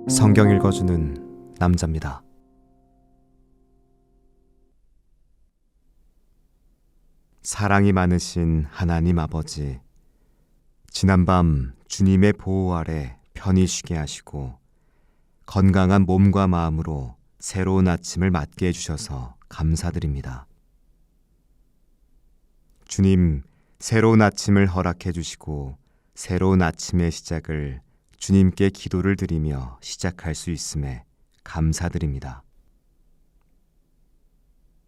성경 읽어주는 남자입니다. 사랑이 많으신 하나님 아버지, 지난밤 주님의 보호 아래 편히 쉬게 하시고 건강한 몸과 마음으로 새로운 아침을 맞게 해주셔서 감사드립니다. 주님, 새로운 아침을 허락해 주시고 새로운 아침의 시작을 주님께 기도를 드리며 시작할 수 있음에 감사드립니다.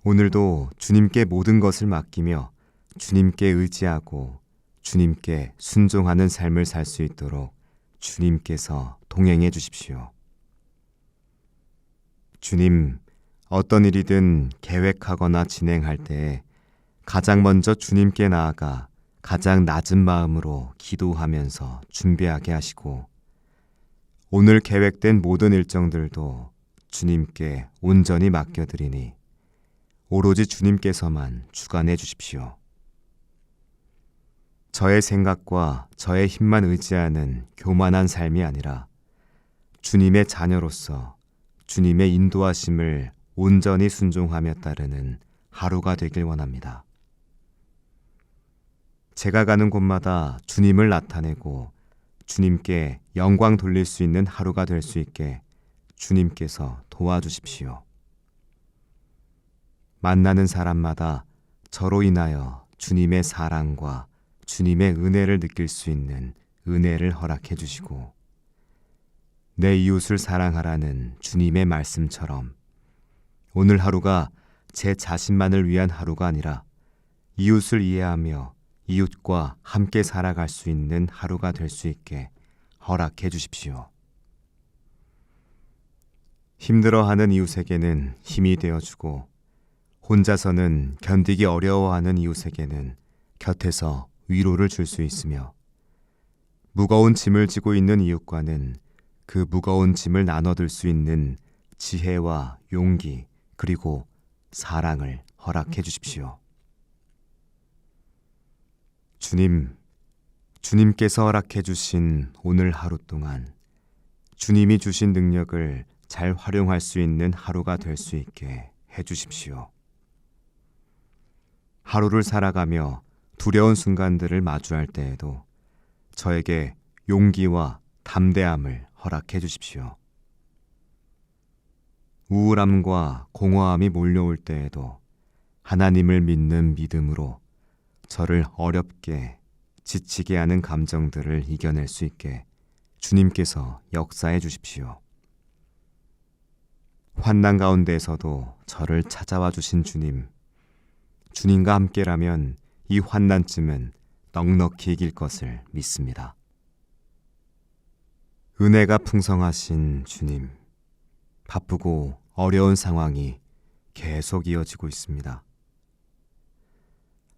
오늘도 주님께 모든 것을 맡기며 주님께 의지하고 주님께 순종하는 삶을 살 수 있도록 주님께서 동행해 주십시오. 주님, 어떤 일이든 계획하거나 진행할 때에 가장 먼저 주님께 나아가 가장 낮은 마음으로 기도하면서 준비하게 하시고 오늘 계획된 모든 일정들도 주님께 온전히 맡겨드리니 오로지 주님께서만 주관해 주십시오. 저의 생각과 저의 힘만 의지하는 교만한 삶이 아니라 주님의 자녀로서 주님의 인도하심을 온전히 순종하며 따르는 하루가 되길 원합니다. 제가 가는 곳마다 주님을 나타내고 주님께 영광 돌릴 수 있는 하루가 될 수 있게 주님께서 도와주십시오. 만나는 사람마다 저로 인하여 주님의 사랑과 주님의 은혜를 느낄 수 있는 은혜를 허락해 주시고 내 이웃을 사랑하라는 주님의 말씀처럼 오늘 하루가 제 자신만을 위한 하루가 아니라 이웃을 이해하며 이웃과 함께 살아갈 수 있는 하루가 될 수 있게 허락해 주십시오. 힘들어하는 이웃에게는 힘이 되어주고 혼자서는 견디기 어려워하는 이웃에게는 곁에서 위로를 줄 수 있으며 무거운 짐을 지고 있는 이웃과는 그 무거운 짐을 나눠들 수 있는 지혜와 용기 그리고 사랑을 허락해 주십시오. 주님, 주님께서 허락해 주신 오늘 하루 동안 주님이 주신 능력을 잘 활용할 수 있는 하루가 될 수 있게 해 주십시오. 하루를 살아가며 두려운 순간들을 마주할 때에도 저에게 용기와 담대함을 허락해 주십시오. 우울함과 공허함이 몰려올 때에도 하나님을 믿는 믿음으로 저를 어렵게 지치게 하는 감정들을 이겨낼 수 있게 주님께서 역사해 주십시오. 환난 가운데에서도 저를 찾아와 주신 주님, 주님과 함께라면 이 환난쯤은 넉넉히 이길 것을 믿습니다. 은혜가 풍성하신 주님, 바쁘고 어려운 상황이 계속 이어지고 있습니다.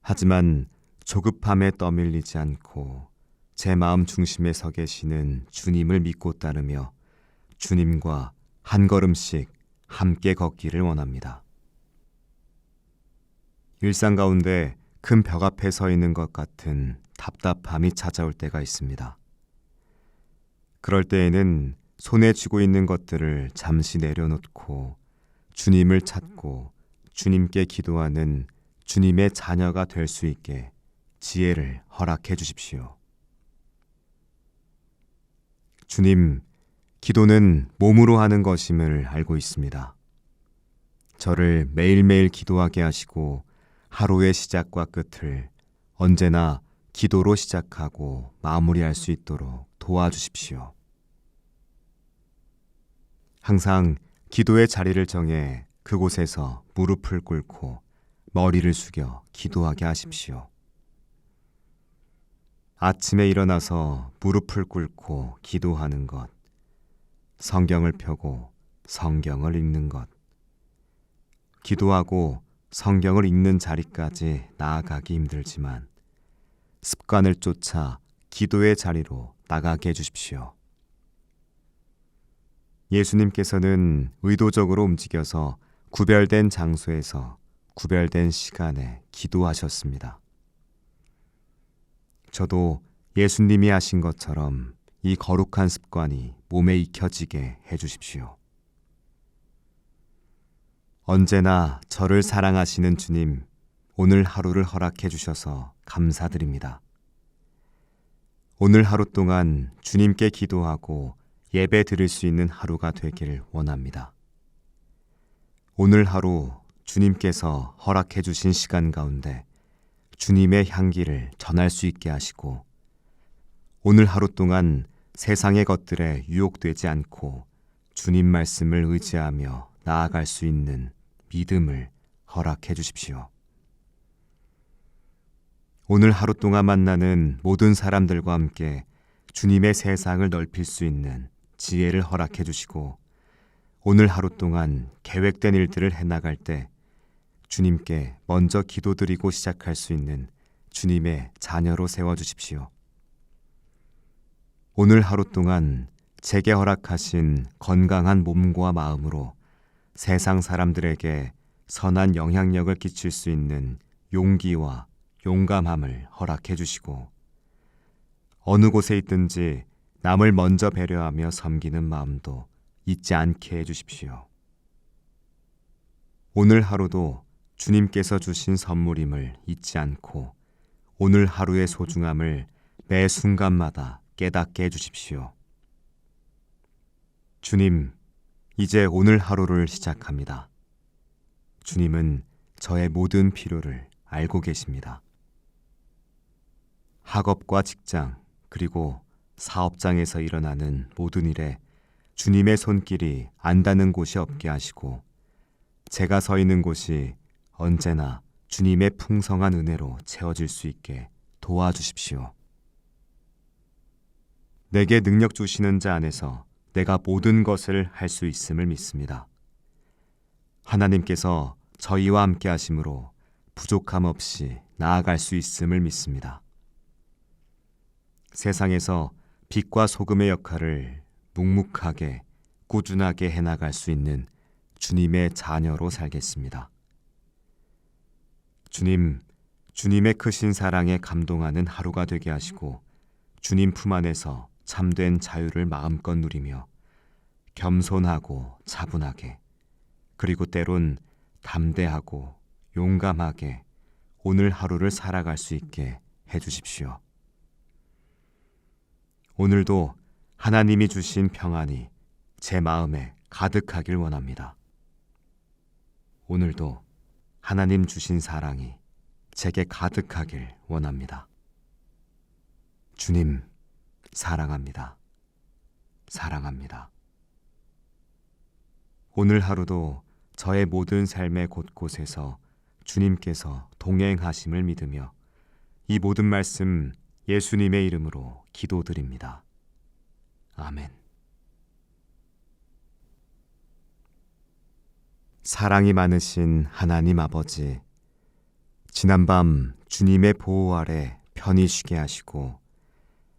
하지만 조급함에 떠밀리지 않고 제 마음 중심에 서 계시는 주님을 믿고 따르며 주님과 한 걸음씩 함께 걷기를 원합니다. 일상 가운데 큰 벽 앞에 서 있는 것 같은 답답함이 찾아올 때가 있습니다. 그럴 때에는 손에 쥐고 있는 것들을 잠시 내려놓고 주님을 찾고 주님께 기도하는 주님의 자녀가 될 수 있게 지혜를 허락해 주십시오. 주님, 기도는 몸으로 하는 것임을 알고 있습니다. 저를 매일매일 기도하게 하시고 하루의 시작과 끝을 언제나 기도로 시작하고 마무리할 수 있도록 도와주십시오. 항상 기도의 자리를 정해 그곳에서 무릎을 꿇고 머리를 숙여 기도하게 하십시오. 아침에 일어나서 무릎을 꿇고 기도하는 것, 성경을 펴고 성경을 읽는 것, 기도하고 성경을 읽는 자리까지 나아가기 힘들지만 습관을 쫓아 기도의 자리로 나가게 해주십시오. 예수님께서는 의도적으로 움직여서 구별된 장소에서 구별된 시간에 기도하셨습니다. 저도 예수님이 하신 것처럼 이 거룩한 습관이 몸에 익혀지게 해주십시오. 언제나 저를 사랑하시는 주님, 오늘 하루를 허락해 주셔서 감사드립니다. 오늘 하루 동안 주님께 기도하고 예배 드릴 수 있는 하루가 되길 원합니다. 오늘 하루 주님께서 허락해 주신 시간 가운데 주님의 향기를 전할 수 있게 하시고, 오늘 하루 동안 세상의 것들에 유혹되지 않고 주님 말씀을 의지하며 나아갈 수 있는 믿음을 허락해 주십시오. 오늘 하루 동안 만나는 모든 사람들과 함께 주님의 세상을 넓힐 수 있는 지혜를 허락해 주시고, 오늘 하루 동안 계획된 일들을 해나갈 때 주님께 먼저 기도드리고 시작할 수 있는 주님의 자녀로 세워주십시오. 오늘 하루 동안 제게 허락하신 건강한 몸과 마음으로 세상 사람들에게 선한 영향력을 끼칠 수 있는 용기와 용감함을 허락해 주시고, 어느 곳에 있든지 남을 먼저 배려하며 섬기는 마음도 잊지 않게 해주십시오. 오늘 하루도 주님께서 주신 선물임을 잊지 않고 오늘 하루의 소중함을 매 순간마다 깨닫게 해주십시오. 주님, 이제 오늘 하루를 시작합니다. 주님은 저의 모든 필요를 알고 계십니다. 학업과 직장, 그리고 사업장에서 일어나는 모든 일에 주님의 손길이 안 닿는 곳이 없게 하시고, 제가 서 있는 곳이 언제나 주님의 풍성한 은혜로 채워질 수 있게 도와주십시오. 내게 능력 주시는 자 안에서 내가 모든 것을 할 수 있음을 믿습니다. 하나님께서 저희와 함께 하심으로 부족함 없이 나아갈 수 있음을 믿습니다. 세상에서 빛과 소금의 역할을 묵묵하게 꾸준하게 해나갈 수 있는 주님의 자녀로 살겠습니다. 주님, 주님의 크신 사랑에 감동하는 하루가 되게 하시고, 주님 품 안에서 참된 자유를 마음껏 누리며 겸손하고 차분하게, 그리고 때론 담대하고 용감하게 오늘 하루를 살아갈 수 있게 해주십시오. 오늘도 하나님이 주신 평안이 제 마음에 가득하길 원합니다. 오늘도 하나님 주신 사랑이 제게 가득하길 원합니다. 주님, 사랑합니다. 사랑합니다. 오늘 하루도 저의 모든 삶의 곳곳에서 주님께서 동행하심을 믿으며 이 모든 말씀 예수님의 이름으로 기도드립니다. 아멘. 사랑이 많으신 하나님 아버지, 지난밤 주님의 보호 아래 편히 쉬게 하시고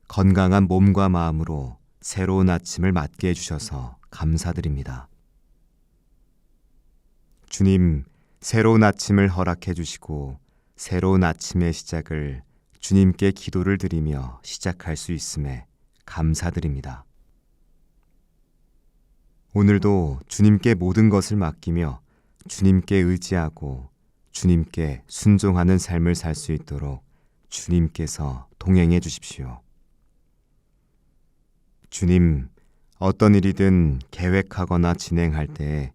건강한 몸과 마음으로 새로운 아침을 맞게 해주셔서 감사드립니다. 주님, 새로운 아침을 허락해 주시고 새로운 아침의 시작을 주님께 기도를 드리며 시작할 수 있음에 감사드립니다. 오늘도 주님께 모든 것을 맡기며 주님께 의지하고 주님께 순종하는 삶을 살 수 있도록 주님께서 동행해 주십시오. 주님, 어떤 일이든 계획하거나 진행할 때에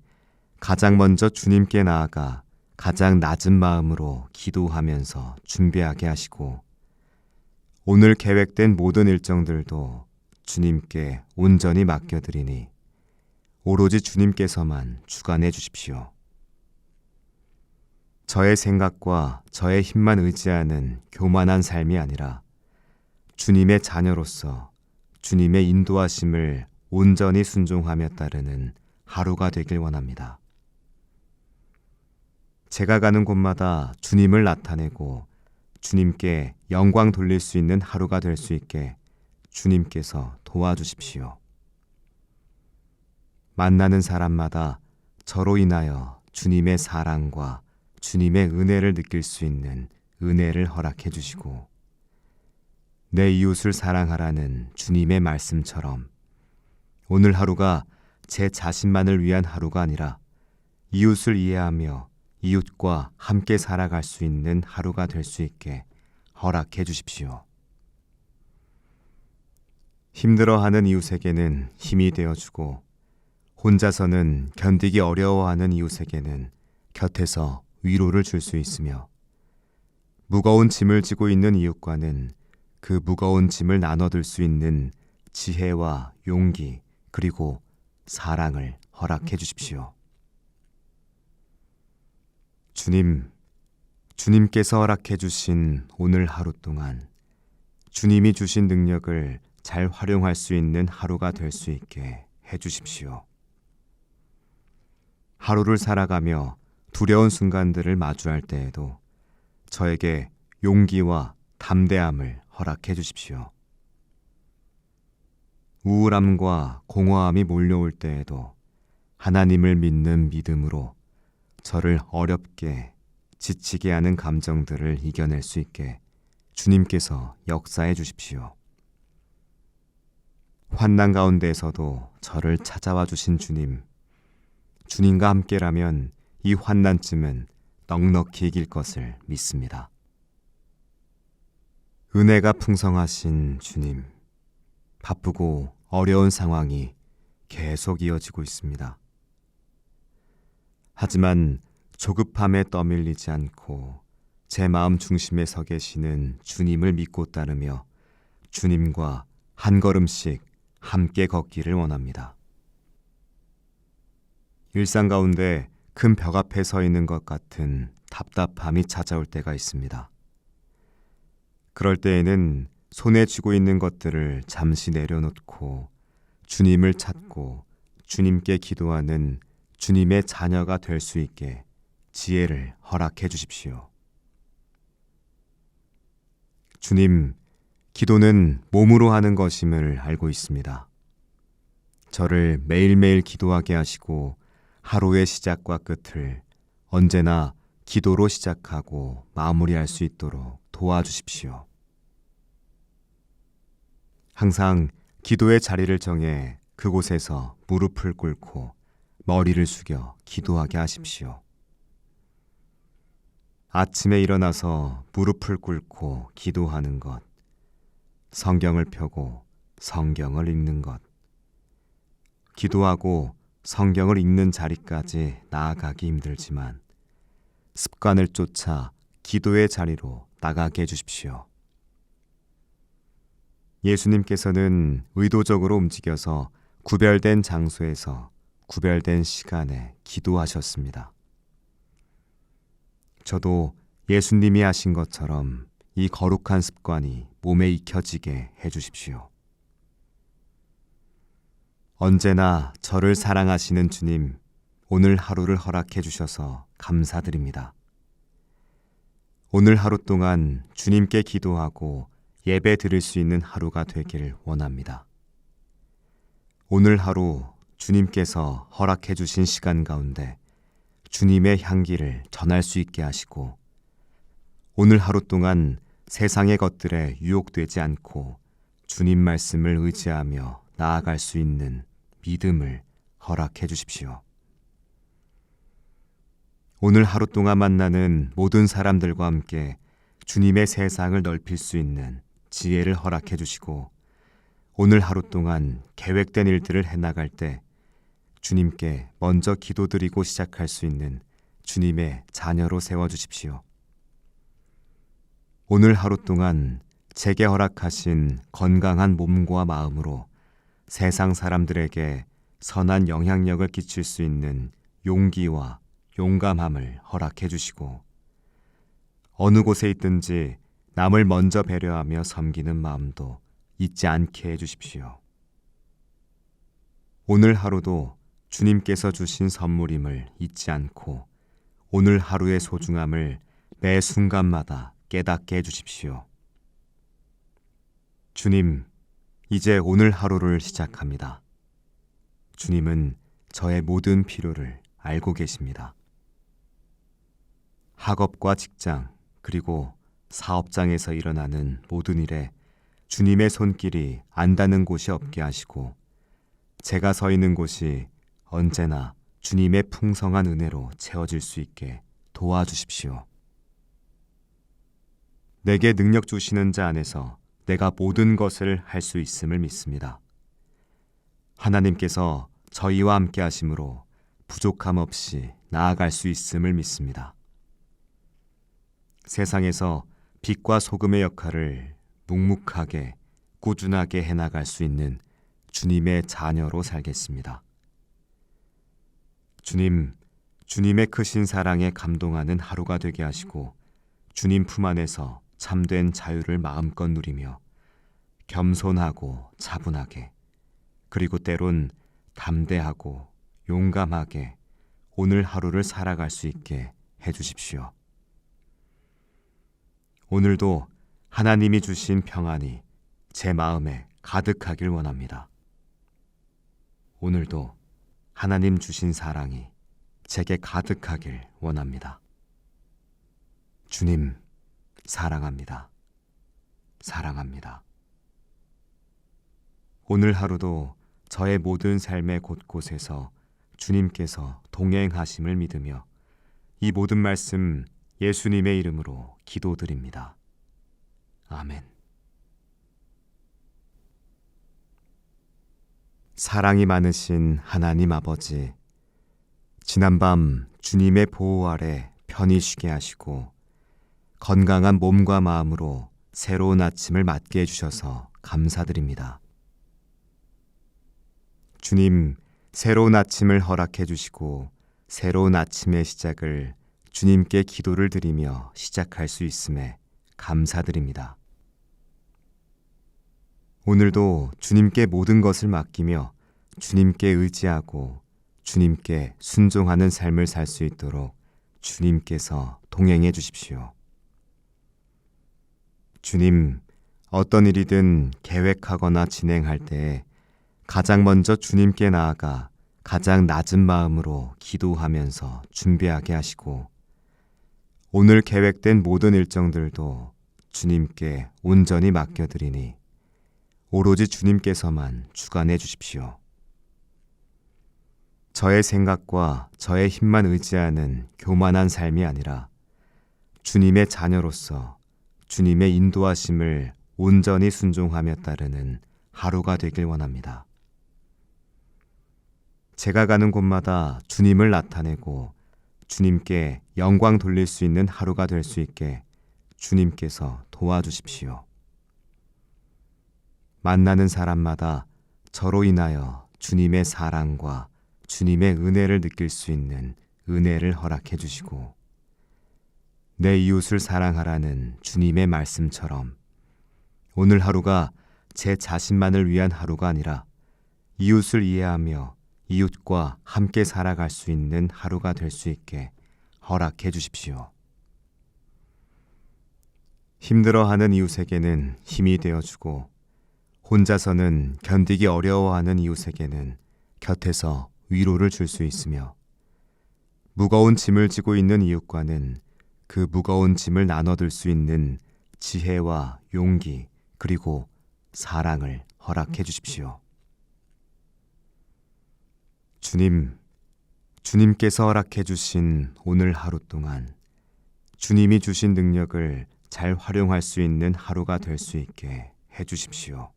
가장 먼저 주님께 나아가 가장 낮은 마음으로 기도하면서 준비하게 하시고, 오늘 계획된 모든 일정들도 주님께 온전히 맡겨드리니 오로지 주님께서만 주관해 주십시오. 저의 생각과 저의 힘만 의지하는 교만한 삶이 아니라 주님의 자녀로서 주님의 인도하심을 온전히 순종하며 따르는 하루가 되길 원합니다. 제가 가는 곳마다 주님을 나타내고 주님께 영광 돌릴 수 있는 하루가 될 수 있게 주님께서 도와주십시오. 만나는 사람마다 저로 인하여 주님의 사랑과 주님의 은혜를 느낄 수 있는 은혜를 허락해 주시고, 내 이웃을 사랑하라는 주님의 말씀처럼 오늘 하루가 제 자신만을 위한 하루가 아니라 이웃을 이해하며 이웃과 함께 살아갈 수 있는 하루가 될 수 있게 허락해 주십시오. 힘들어하는 이웃에게는 힘이 되어주고, 혼자서는 견디기 어려워하는 이웃에게는 곁에서 위로를 줄 수 있으며, 무거운 짐을 지고 있는 이웃과는 그 무거운 짐을 나눠들 수 있는 지혜와 용기, 그리고 사랑을 허락해 주십시오. 주님께서 허락해 주신 오늘 하루 동안 주님이 주신 능력을 잘 활용할 수 있는 하루가 될 수 있게 해 주십시오. 하루를 살아가며 두려운 순간들을 마주할 때에도 저에게 용기와 담대함을 허락해 주십시오. 우울함과 공허함이 몰려올 때에도 하나님을 믿는 믿음으로 저를 어렵게 지치게 하는 감정들을 이겨낼 수 있게 주님께서 역사해 주십시오. 환난 가운데에서도 저를 찾아와 주신 주님과 함께라면 이 환난쯤은 넉넉히 이길 것을 믿습니다. 은혜가 풍성하신 주님, 바쁘고 어려운 상황이 계속 이어지고 있습니다. 하지만 조급함에 떠밀리지 않고 제 마음 중심에 서 계시는 주님을 믿고 따르며 주님과 한 걸음씩 함께 걷기를 원합니다. 일상 가운데 큰 벽 앞에 서 있는 것 같은 답답함이 찾아올 때가 있습니다. 그럴 때에는 손에 쥐고 있는 것들을 잠시 내려놓고 주님을 찾고 주님께 기도하는 주님의 자녀가 될 수 있게 지혜를 허락해 주십시오. 주님, 기도는 몸으로 하는 것임을 알고 있습니다. 저를 매일매일 기도하게 하시고 하루의 시작과 끝을 언제나 기도로 시작하고 마무리할 수 있도록 도와주십시오. 항상 기도의 자리를 정해 그곳에서 무릎을 꿇고 머리를 숙여 기도하게 하십시오. 아침에 일어나서 무릎을 꿇고 기도하는 것, 성경을 펴고 성경을 읽는 것, 기도하고 성경을 읽는 자리까지 나아가기 힘들지만 습관을 쫓아 기도의 자리로 나가게 해주십시오. 예수님께서는 의도적으로 움직여서 구별된 장소에서 구별된 시간에 기도하셨습니다. 저도 예수님이 하신 것처럼 이 거룩한 습관이 몸에 익혀지게 해주십시오. 언제나 저를 사랑하시는 주님, 오늘 하루를 허락해 주셔서 감사드립니다. 오늘 하루 동안 주님께 기도하고 예배 드릴 수 있는 하루가 되길 원합니다. 오늘 하루 주님께서 허락해 주신 시간 가운데 주님의 향기를 전할 수 있게 하시고, 오늘 하루 동안 세상의 것들에 유혹되지 않고 주님 말씀을 의지하며 나아갈 수 있는 믿음을 허락해 주십시오. 오늘 하루 동안 만나는 모든 사람들과 함께 주님의 세상을 넓힐 수 있는 지혜를 허락해 주시고, 오늘 하루 동안 계획된 일들을 해나갈 때 주님께 먼저 기도드리고 시작할 수 있는 주님의 자녀로 세워주십시오. 오늘 하루 동안 제게 허락하신 건강한 몸과 마음으로 세상 사람들에게 선한 영향력을 끼칠 수 있는 용기와 용감함을 허락해 주시고, 어느 곳에 있든지 남을 먼저 배려하며 섬기는 마음도 잊지 않게 해주십시오. 오늘 하루도 주님께서 주신 선물임을 잊지 않고 오늘 하루의 소중함을 매 순간마다 깨닫게 해주십시오. 주님, 이제 오늘 하루를 시작합니다. 주님은 저의 모든 필요를 알고 계십니다. 학업과 직장, 그리고 사업장에서 일어나는 모든 일에 주님의 손길이 안 닿는 곳이 없게 하시고 제가 서 있는 곳이 언제나 주님의 풍성한 은혜로 채워질 수 있게 도와주십시오. 내게 능력 주시는 자 안에서 내가 모든 것을 할 수 있음을 믿습니다. 하나님께서 저희와 함께 하심으로 부족함 없이 나아갈 수 있음을 믿습니다. 세상에서 빛과 소금의 역할을 묵묵하게 꾸준하게 해나갈 수 있는 주님의 자녀로 살겠습니다. 주님, 주님의 크신 사랑에 감동하는 하루가 되게 하시고 주님 품 안에서 참된 자유를 마음껏 누리며 겸손하고 차분하게 그리고 때론 담대하고 용감하게 오늘 하루를 살아갈 수 있게 해주십시오. 오늘도 하나님이 주신 평안이 제 마음에 가득하길 원합니다. 오늘도 하나님 주신 사랑이 제게 가득하길 원합니다. 주님, 사랑합니다. 사랑합니다. 오늘 하루도 저의 모든 삶의 곳곳에서 주님께서 동행하심을 믿으며 이 모든 말씀 예수님의 이름으로 기도드립니다. 아멘. 사랑이 많으신 하나님 아버지, 지난밤 주님의 보호 아래 편히 쉬게 하시고 건강한 몸과 마음으로 새로운 아침을 맞게 해주셔서 감사드립니다. 주님, 새로운 아침을 허락해 주시고 새로운 아침의 시작을 주님께 기도를 드리며 시작할 수 있음에 감사드립니다. 오늘도 주님께 모든 것을 맡기며 주님께 의지하고 주님께 순종하는 삶을 살 수 있도록 주님께서 동행해 주십시오. 주님, 어떤 일이든 계획하거나 진행할 때에 가장 먼저 주님께 나아가 가장 낮은 마음으로 기도하면서 준비하게 하시고 오늘 계획된 모든 일정들도 주님께 온전히 맡겨드리니 오로지 주님께서만 주관해 주십시오. 저의 생각과 저의 힘만 의지하는 교만한 삶이 아니라 주님의 자녀로서 주님의 인도하심을 온전히 순종하며 따르는 하루가 되길 원합니다. 제가 가는 곳마다 주님을 나타내고 주님께 영광 돌릴 수 있는 하루가 될 수 있게 주님께서 도와주십시오. 만나는 사람마다 저로 인하여 주님의 사랑과 주님의 은혜를 느낄 수 있는 은혜를 허락해 주시고 내 이웃을 사랑하라는 주님의 말씀처럼 오늘 하루가 제 자신만을 위한 하루가 아니라 이웃을 이해하며 이웃과 함께 살아갈 수 있는 하루가 될 수 있게 허락해 주십시오. 힘들어하는 이웃에게는 힘이 되어주고 혼자서는 견디기 어려워하는 이웃에게는 곁에서 위로를 줄 수 있으며 무거운 짐을 지고 있는 이웃과는 그 무거운 짐을 나눠들 수 있는 지혜와 용기 그리고 사랑을 허락해 주십시오. 주님, 주님께서 허락해 주신 오늘 하루 동안 주님이 주신 능력을 잘 활용할 수 있는 하루가 될 수 있게 해 주십시오.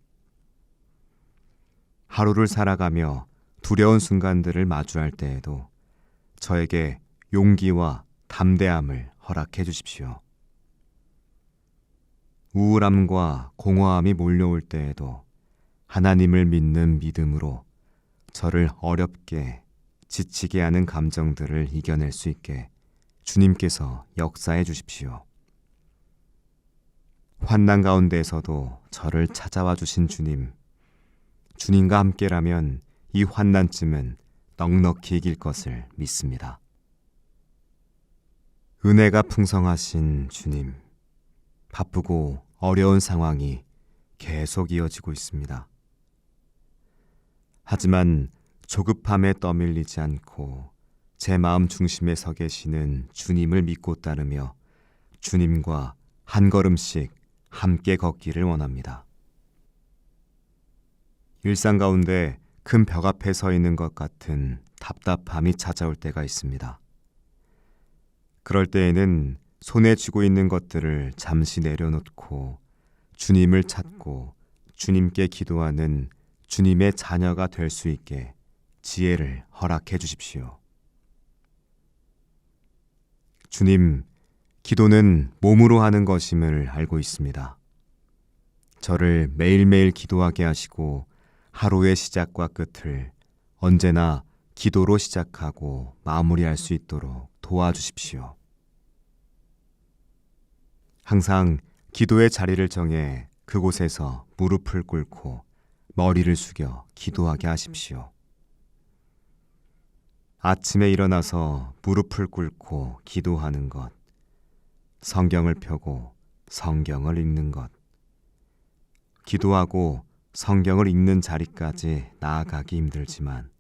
하루를 살아가며 두려운 순간들을 마주할 때에도 저에게 용기와 담대함을 허락해 주십시오. 우울함과 공허함이 몰려올 때에도 하나님을 믿는 믿음으로 저를 어렵게 지치게 하는 감정들을 이겨낼 수 있게 주님께서 역사해 주십시오. 환난 가운데에서도 저를 찾아와 주신 주님, 주님과 함께라면 이 환난쯤은 넉넉히 이길 것을 믿습니다. 은혜가 풍성하신 주님, 바쁘고 어려운 상황이 계속 이어지고 있습니다. 하지만 조급함에 떠밀리지 않고 제 마음 중심에 서 계시는 주님을 믿고 따르며 주님과 한 걸음씩 함께 걷기를 원합니다. 일상 가운데 큰 벽 앞에 서 있는 것 같은 답답함이 찾아올 때가 있습니다. 그럴 때에는 손에 쥐고 있는 것들을 잠시 내려놓고 주님을 찾고 주님께 기도하는 주님의 자녀가 될 수 있게 지혜를 허락해 주십시오. 주님, 기도는 몸으로 하는 것임을 알고 있습니다. 저를 매일매일 기도하게 하시고 하루의 시작과 끝을 언제나 기도로 시작하고 마무리할 수 있도록 도와주십시오. 항상 기도의 자리를 정해 그곳에서 무릎을 꿇고 머리를 숙여 기도하게 하십시오. 아침에 일어나서 무릎을 꿇고 기도하는 것, 성경을 펴고 성경을 읽는 것, 기도하고 성경을 읽는 자리까지 나아가기 힘들지만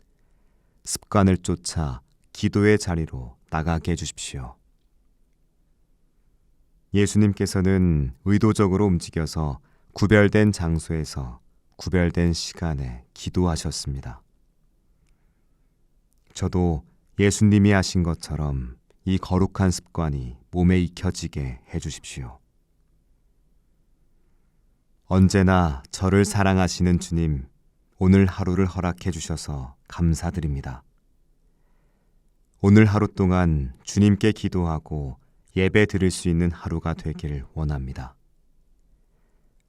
습관을 쫓아 기도의 자리로 나가게 해주십시오. 예수님께서는 의도적으로 움직여서 구별된 장소에서 구별된 시간에 기도하셨습니다. 저도 예수님이 하신 것처럼 이 거룩한 습관이 몸에 익혀지게 해주십시오. 언제나 저를 사랑하시는 주님, 오늘 하루를 허락해 주셔서 감사드립니다. 오늘 하루 동안 주님께 기도하고 예배 드릴 수 있는 하루가 되길 원합니다.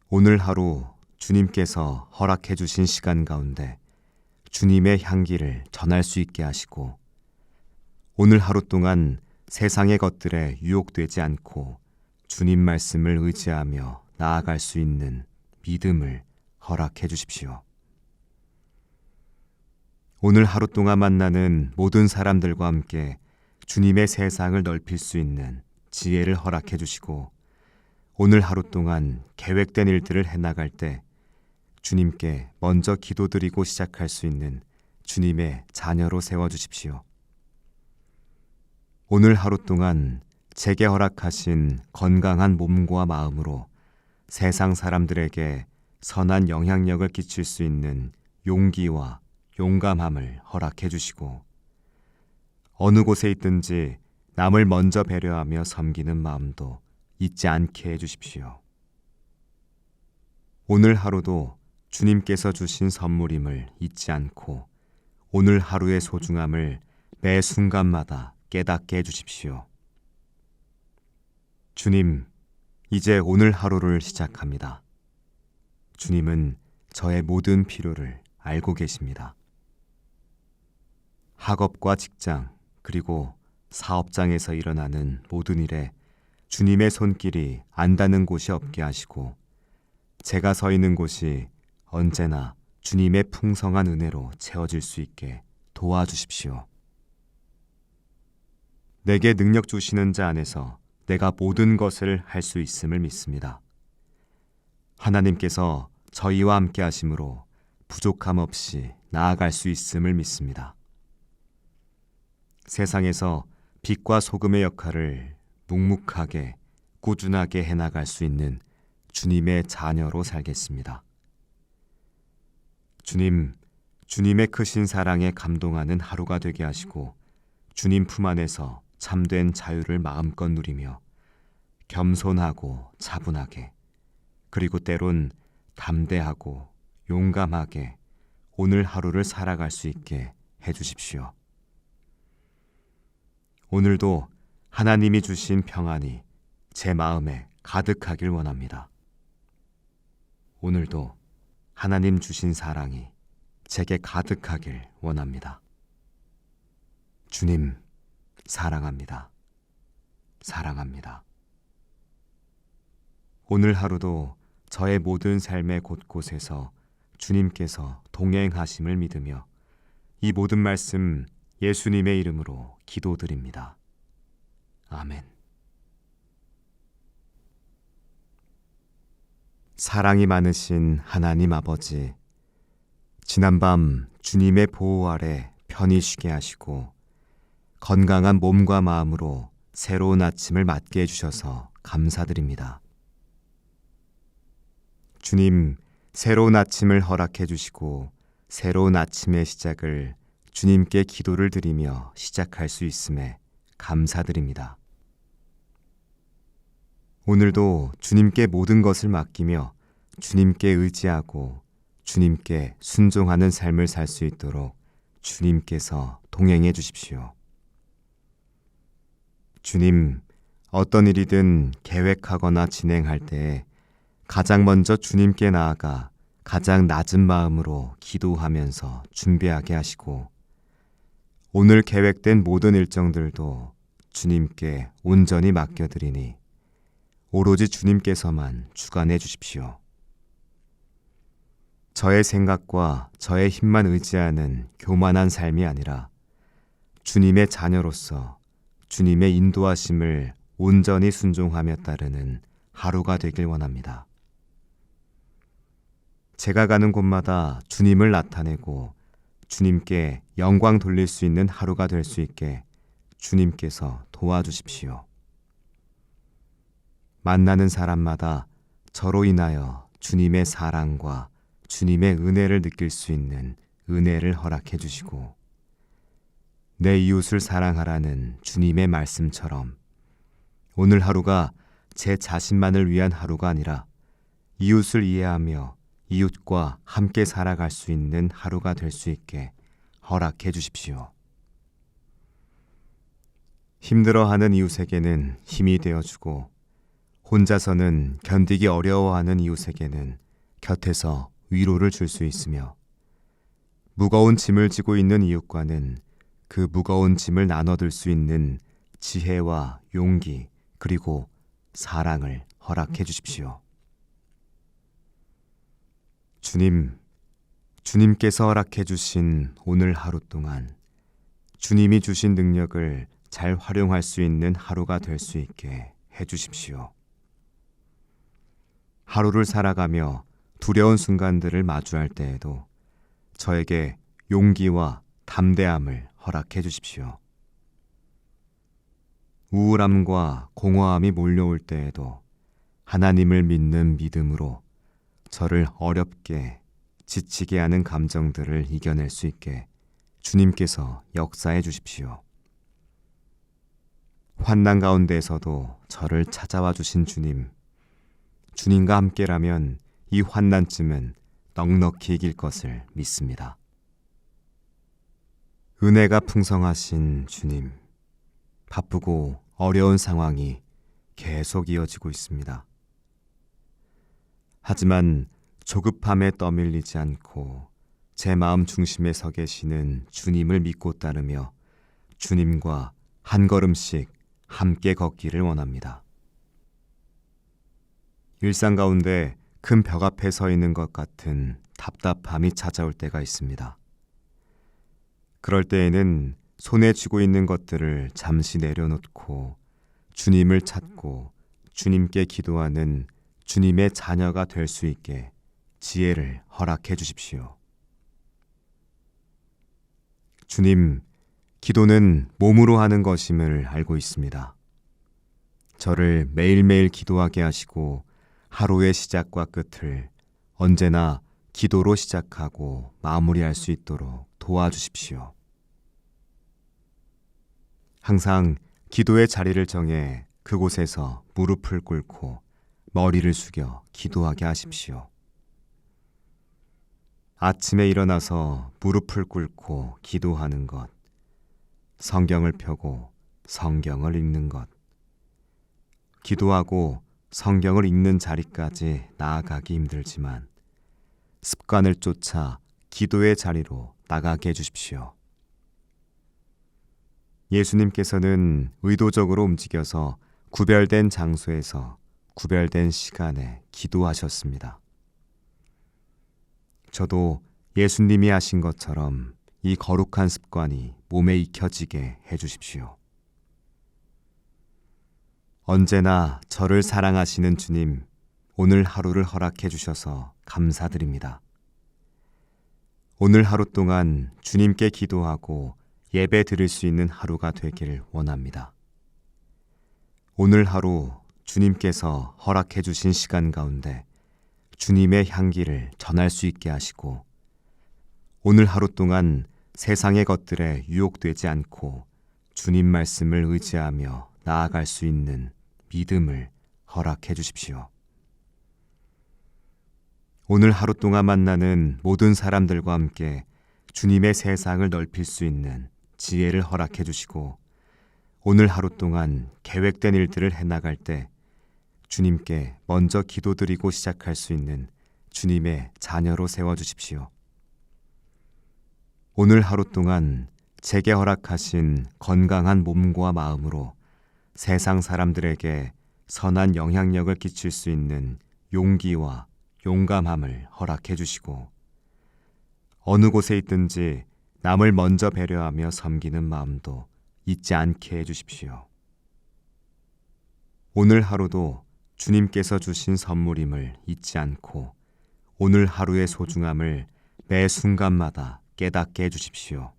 오늘 하루 주님께서 허락해 주신 시간 가운데 주님의 향기를 전할 수 있게 하시고 오늘 하루 동안 세상의 것들에 유혹되지 않고 주님 말씀을 의지하며 나아갈 수 있는 믿음을 허락해 주십시오. 오늘 하루 동안 만나는 모든 사람들과 함께 주님의 세상을 넓힐 수 있는 지혜를 허락해 주시고 오늘 하루 동안 계획된 일들을 해나갈 때 주님께 먼저 기도드리고 시작할 수 있는 주님의 자녀로 세워주십시오. 오늘 하루 동안 제게 허락하신 건강한 몸과 마음으로 세상 사람들에게 선한 영향력을 끼칠 수 있는 용기와 용감함을 허락해 주시고 어느 곳에 있든지 남을 먼저 배려하며 섬기는 마음도 잊지 않게 해주십시오. 오늘 하루도 주님께서 주신 선물임을 잊지 않고 오늘 하루의 소중함을 매 순간마다 깨닫게 해주십시오. 주님, 이제 오늘 하루를 시작합니다. 주님은 저의 모든 필요를 알고 계십니다. 학업과 직장, 그리고 사업장에서 일어나는 모든 일에 주님의 손길이 안 닿는 곳이 없게 하시고 제가 서 있는 곳이 언제나 주님의 풍성한 은혜로 채워질 수 있게 도와주십시오. 내게 능력 주시는 자 안에서 내가 모든 것을 할 수 있음을 믿습니다. 하나님께서 저희와 함께 하심으로 부족함 없이 나아갈 수 있음을 믿습니다. 세상에서 빛과 소금의 역할을 묵묵하게 꾸준하게 해나갈 수 있는 주님의 자녀로 살겠습니다. 주님, 주님의 크신 사랑에 감동하는 하루가 되게 하시고 주님 품 안에서 참된 자유를 마음껏 누리며 겸손하고 차분하게 그리고 때론 담대하고 용감하게 오늘 하루를 살아갈 수 있게 해주십시오. 오늘도 하나님이 주신 평안이 제 마음에 가득하길 원합니다. 오늘도 하나님 주신 사랑이 제게 가득하길 원합니다. 주님, 사랑합니다. 사랑합니다. 오늘 하루도 저의 모든 삶의 곳곳에서 주님께서 동행하심을 믿으며 이 모든 말씀 예수님의 이름으로 기도드립니다. 아멘. 사랑이 많으신 하나님 아버지, 지난밤 주님의 보호 아래 편히 쉬게 하시고 건강한 몸과 마음으로 새로운 아침을 맞게 해주셔서 감사드립니다. 주님, 새로운 아침을 허락해 주시고 새로운 아침의 시작을 주님께 기도를 드리며 시작할 수 있음에 감사드립니다. 오늘도 주님께 모든 것을 맡기며 주님께 의지하고 주님께 순종하는 삶을 살 수 있도록 주님께서 동행해 주십시오. 주님, 어떤 일이든 계획하거나 진행할 때에 가장 먼저 주님께 나아가 가장 낮은 마음으로 기도하면서 준비하게 하시고 오늘 계획된 모든 일정들도 주님께 온전히 맡겨드리니 오로지 주님께서만 주관해 주십시오. 저의 생각과 저의 힘만 의지하는 교만한 삶이 아니라 주님의 자녀로서 주님의 인도하심을 온전히 순종하며 따르는 하루가 되길 원합니다. 제가 가는 곳마다 주님을 나타내고 주님께 영광 돌릴 수 있는 하루가 될 수 있게 주님께서 도와주십시오. 만나는 사람마다 저로 인하여 주님의 사랑과 주님의 은혜를 느낄 수 있는 은혜를 허락해 주시고 내 이웃을 사랑하라는 주님의 말씀처럼 오늘 하루가 제 자신만을 위한 하루가 아니라 이웃을 이해하며 이웃과 함께 살아갈 수 있는 하루가 될 수 있게 허락해 주십시오. 힘들어하는 이웃에게는 힘이 되어주고 혼자서는 견디기 어려워하는 이웃에게는 곁에서 위로를 줄 수 있으며 무거운 짐을 지고 있는 이웃과는 그 무거운 짐을 나눠들 수 있는 지혜와 용기 그리고 사랑을 허락해 주십시오. 주님, 주님께서 허락해 주신 오늘 하루 동안 주님이 주신 능력을 잘 활용할 수 있는 하루가 될 수 있게 해 주십시오. 하루를 살아가며 두려운 순간들을 마주할 때에도 저에게 용기와 담대함을 허락해 주십시오. 우울함과 공허함이 몰려올 때에도 하나님을 믿는 믿음으로 저를 어렵게 지치게 하는 감정들을 이겨낼 수 있게 주님께서 역사해 주십시오. 환난 가운데에서도 저를 찾아와 주신 주님, 주님과 함께라면 이 환난쯤은 넉넉히 이길 것을 믿습니다. 은혜가 풍성하신 주님, 바쁘고 어려운 상황이 계속 이어지고 있습니다. 하지만 조급함에 떠밀리지 않고 제 마음 중심에 서 계시는 주님을 믿고 따르며 주님과 한 걸음씩 함께 걷기를 원합니다. 일상 가운데 큰 벽 앞에 서 있는 것 같은 답답함이 찾아올 때가 있습니다. 그럴 때에는 손에 쥐고 있는 것들을 잠시 내려놓고 주님을 찾고 주님께 기도하는 주님의 자녀가 될 수 있게 지혜를 허락해 주십시오. 주님, 기도는 몸으로 하는 것임을 알고 있습니다. 저를 매일매일 기도하게 하시고 하루의 시작과 끝을 언제나 기도로 시작하고 마무리할 수 있도록 도와주십시오. 항상 기도의 자리를 정해 그곳에서 무릎을 꿇고 머리를 숙여 기도하게 하십시오. 아침에 일어나서 무릎을 꿇고 기도하는 것, 성경을 펴고 성경을 읽는 것, 기도하고 성경을 읽는 자리까지 나아가기 힘들지만 습관을 쫓아 기도의 자리로 나가게 해주십시오. 예수님께서는 의도적으로 움직여서 구별된 장소에서 구별된 시간에 기도하셨습니다. 저도 예수님이 하신 것처럼 이 거룩한 습관이 몸에 익혀지게 해주십시오. 언제나 저를 사랑하시는 주님, 오늘 하루를 허락해 주셔서 감사드립니다. 오늘 하루 동안 주님께 기도하고 예배 드릴 수 있는 하루가 되길 원합니다. 오늘 하루 주님께서 허락해 주신 시간 가운데 주님의 향기를 전할 수 있게 하시고, 오늘 하루 동안 세상의 것들에 유혹되지 않고 주님 말씀을 의지하며 나아갈 수 있는 믿음을 허락해 주십시오. 오늘 하루 동안 만나는 모든 사람들과 함께 주님의 세상을 넓힐 수 있는 지혜를 허락해 주시고, 오늘 하루 동안 계획된 일들을 해나갈 때 주님께 먼저 기도드리고 시작할 수 있는 주님의 자녀로 세워주십시오. 오늘 하루 동안 제게 허락하신 건강한 몸과 마음으로 세상 사람들에게 선한 영향력을 끼칠 수 있는 용기와 용감함을 허락해 주시고, 어느 곳에 있든지 남을 먼저 배려하며 섬기는 마음도 잊지 않게 해주십시오. 오늘 하루도 주님께서 주신 선물임을 잊지 않고 오늘 하루의 소중함을 매 순간마다 깨닫게 해주십시오.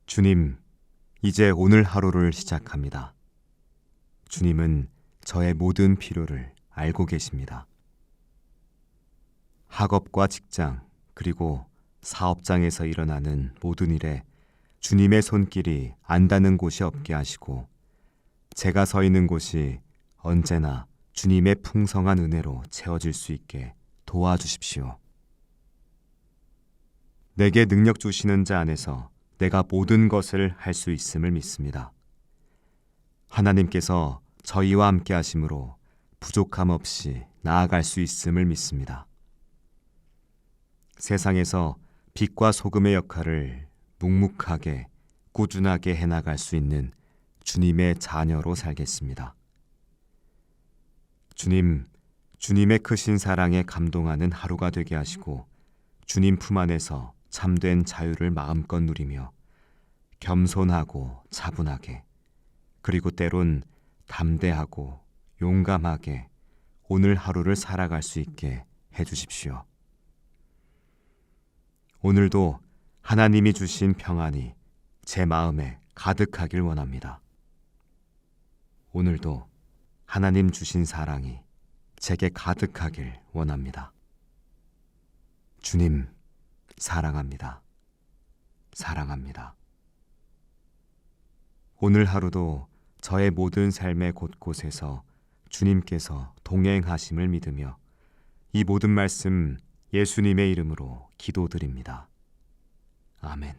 주님, 이제 오늘 하루를 시작합니다. 주님은 저의 모든 필요를 알고 계십니다. 학업과 직장, 그리고 사업장에서 일어나는 모든 일에 주님의 손길이 안 닿는 곳이 없게 하시고, 제가 서 있는 곳이 언제나 주님의 풍성한 은혜로 채워질 수 있게 도와주십시오. 내게 능력 주시는 자 안에서 내가 모든 것을 할 수 있음을 믿습니다. 하나님께서 저희와 함께 하심으로 부족함 없이 나아갈 수 있음을 믿습니다. 세상에서 빛과 소금의 역할을 묵묵하게 꾸준하게 해나갈 수 있는 주님의 자녀로 살겠습니다. 주님, 주님의 크신 사랑에 감동하는 하루가 되게 하시고, 주님 품 안에서 참된 자유를 마음껏 누리며 겸손하고 차분하게, 그리고 때론 담대하고 용감하게 오늘 하루를 살아갈 수 있게 해주십시오. 오늘도 하나님이 주신 평안이 제 마음에 가득하길 원합니다. 오늘도 하나님 주신 사랑이 제게 가득하길 원합니다. 주님, 사랑합니다. 사랑합니다. 오늘 하루도 저의 모든 삶의 곳곳에서 주님께서 동행하심을 믿으며 이 모든 말씀 예수님의 이름으로 기도드립니다. 아멘.